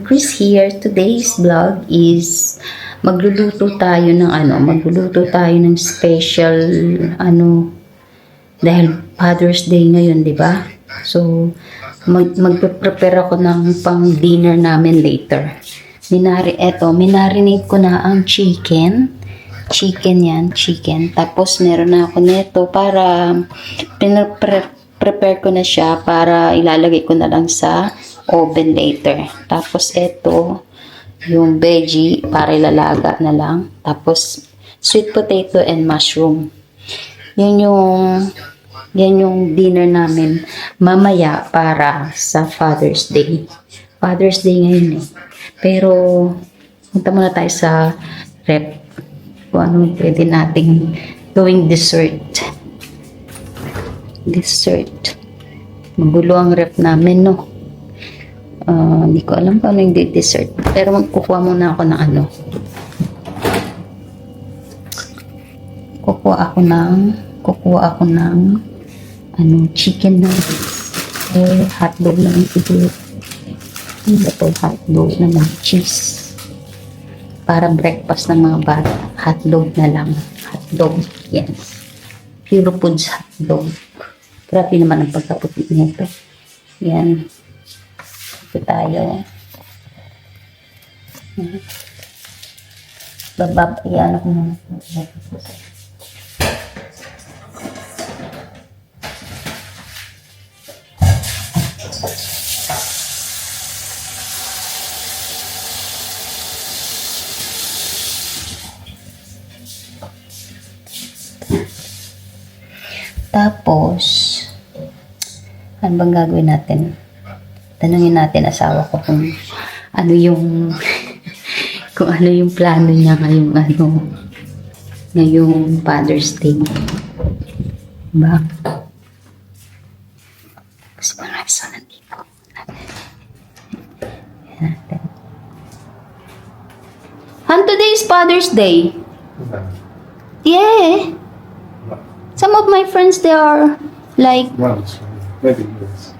Chris here. Today's vlog is magluluto tayo ng special dahil Father's Day ngayon, 'di ba? So magpe-prepare ako ng pang dinner namin later. Minarinate ko na ang chicken. Chicken. Tapos meron na ako nito para prepare ko na siya para ilalagay ko na lang sa oven later. Tapos ito yung veggie para ilalaga na lang. Tapos sweet potato and mushroom. Yan yung dinner namin mamaya para sa Father's Day. Father's Day ngayon eh. Pero punta muna tayo sa rep kung ano pwede nating gawing dessert. Magulo ang rep namin, no? Hindi ko alam kung ano yung dessert. Pero magkukuha muna ako ng kukuha ako ng chicken nuggets. Hotdog lang siguro. Ito hotdog na may cheese. Para breakfast ng mga bata. Hotdog na lang. Hotdog. Yes. Pure Foods hotdog. Grabe naman ang pagkaputi nito. Yan. Ito tayo. Yan ako muna. Tapos, ano bang gagawin natin? Tanungin natin asawa ko kung ano yung plano niya ngayong Father's Day. Diba? Kasi mga aso nandito. And today is Father's Day. Yeah. Some of my friends, they are like... Maybe yes.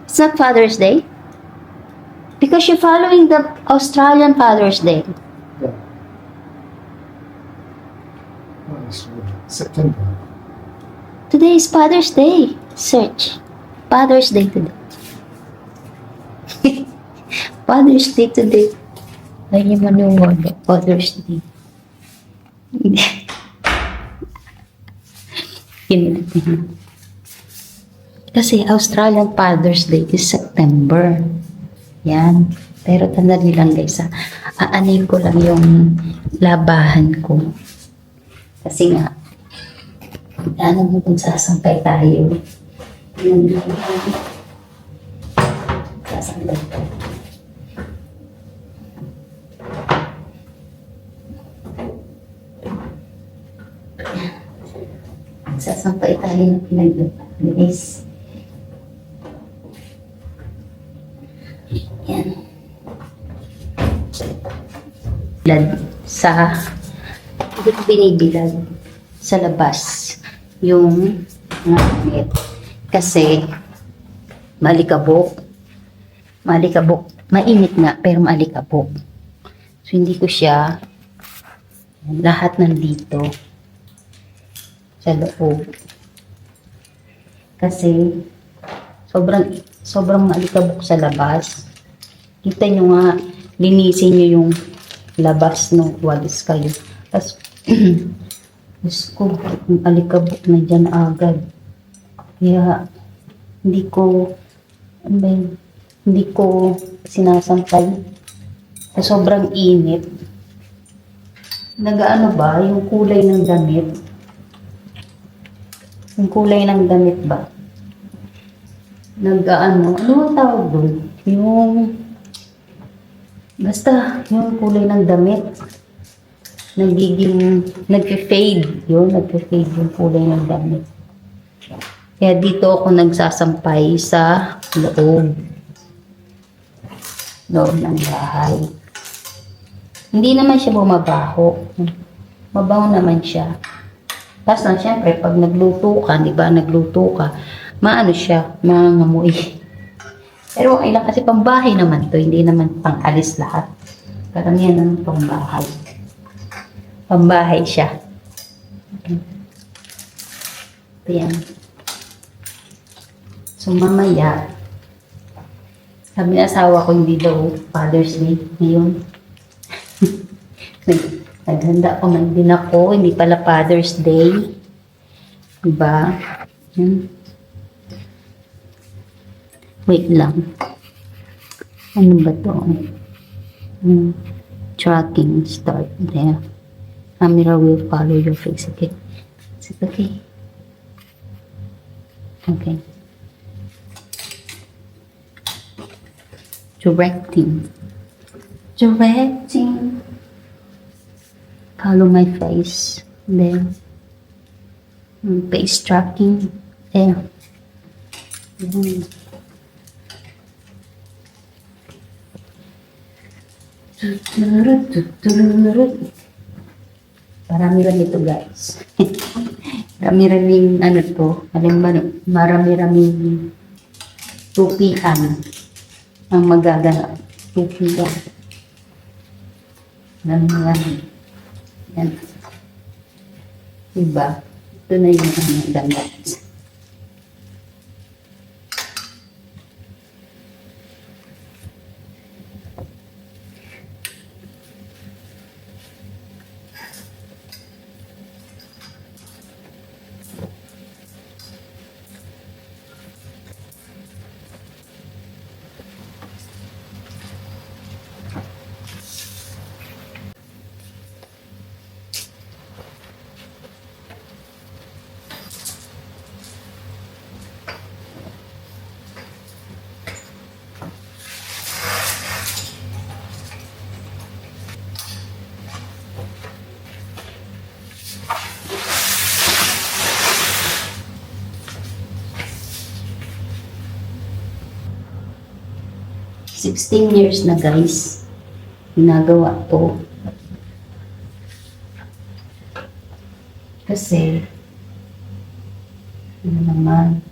It's not Father's Day? Because you're following the Australian Father's Day. Yeah. Well, it's September. Today is Father's Day. Search. Father's Day today. Father's Day today. Ay, yung manuwag. Father's Day. Kasi Australian Father's Day is September. Yan. Pero tanda nyo lang guys, aanin ko lang yung labahan ko. Kasi nga, ano mo kung sasampay tayo. Sasampay tayo. Sasampay tayo ng pinag-bilis. Yan. Hindi ko binibilad sa labas yung ngamit. Kasi malikabok. Mainit nga, pero malikabok. So, hindi ko siya lahat nandito sa loob. Kasi sobrang malikabok sa labas. Kita nyo nga, linisin nyo yung labas no, walis kayo. Tapos, Diyos ko, yung alikabok na dyan agad. Kaya, hindi ko sinasampay. Sobrang init. Nagaano ba, yung kulay ng damit? Yung kulay ng damit ba? Ano ang tawag doon? Basta, yung kulay ng damit. Nag-fade yung kulay ng damit. Kaya dito ako nagsasampay sa loob ng bahay. Hindi naman siya bumabaho. Mabaho naman siya. Tapos na, syempre, pag nagluto ka, di ba, maano siya, mangangamoy. Pero okay lang kasi pambahay naman to, hindi naman pang alis lahat. Karamihan naman pambahay. Pambahay siya. Ito yan. So mamaya, sabi ng asawa ko hindi daw Father's Day ngayon. Naghanda ko man din ako, hindi pala Father's Day. Diba? Wait lang. Ano ba to? Tracking start there. Camera will follow your face. Okay. Is it okay? Okay. Directing. Directing. Follow my face. There. Face tracking. There. Marami-rami ito guys. Marami-raming ano to. Marami-raming tupian ang magaganap. Tupian. Marami-rami. Yan. Diba? Ito na yung ano, ganda. Sixteen years na guys, ginagawa to. Kasi, ano naman,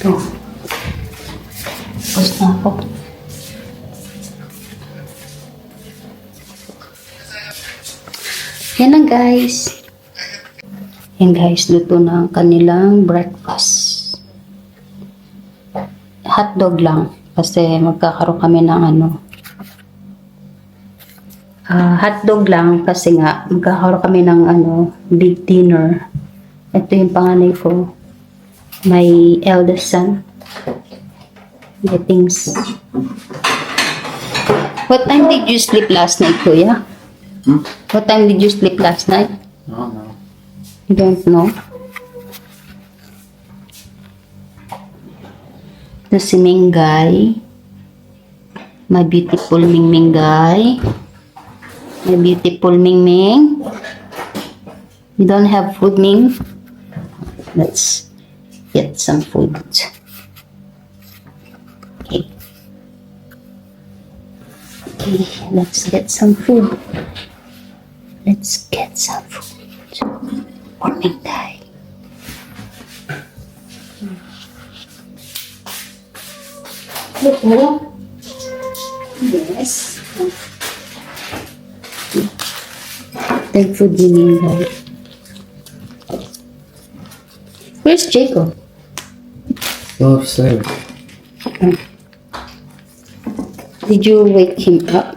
ito. Tapos na ako. Yan lang guys. Yan guys, luto na ang kanilang breakfast. Hotdog lang. Kasi magkakaroon kami ng ano. Hotdog lang kasi nga magkakaroon kami ng ano, big dinner. Ito yung panganay ko. My eldest son. What time did you sleep last night, Kuya? What time did you sleep last night? Oh, no. You don't know? Ito si Mingay. My beautiful Mingay. My beautiful Ming. You don't have food, Ming? Let's get some food. Okay. Okay, let's get some food. Let's get some food. For Mingay. Look, yes. Take food ni Mingay. Where's Jacob? Go upstairs. Did you wake him up?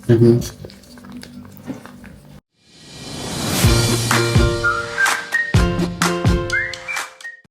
Mm-hmm.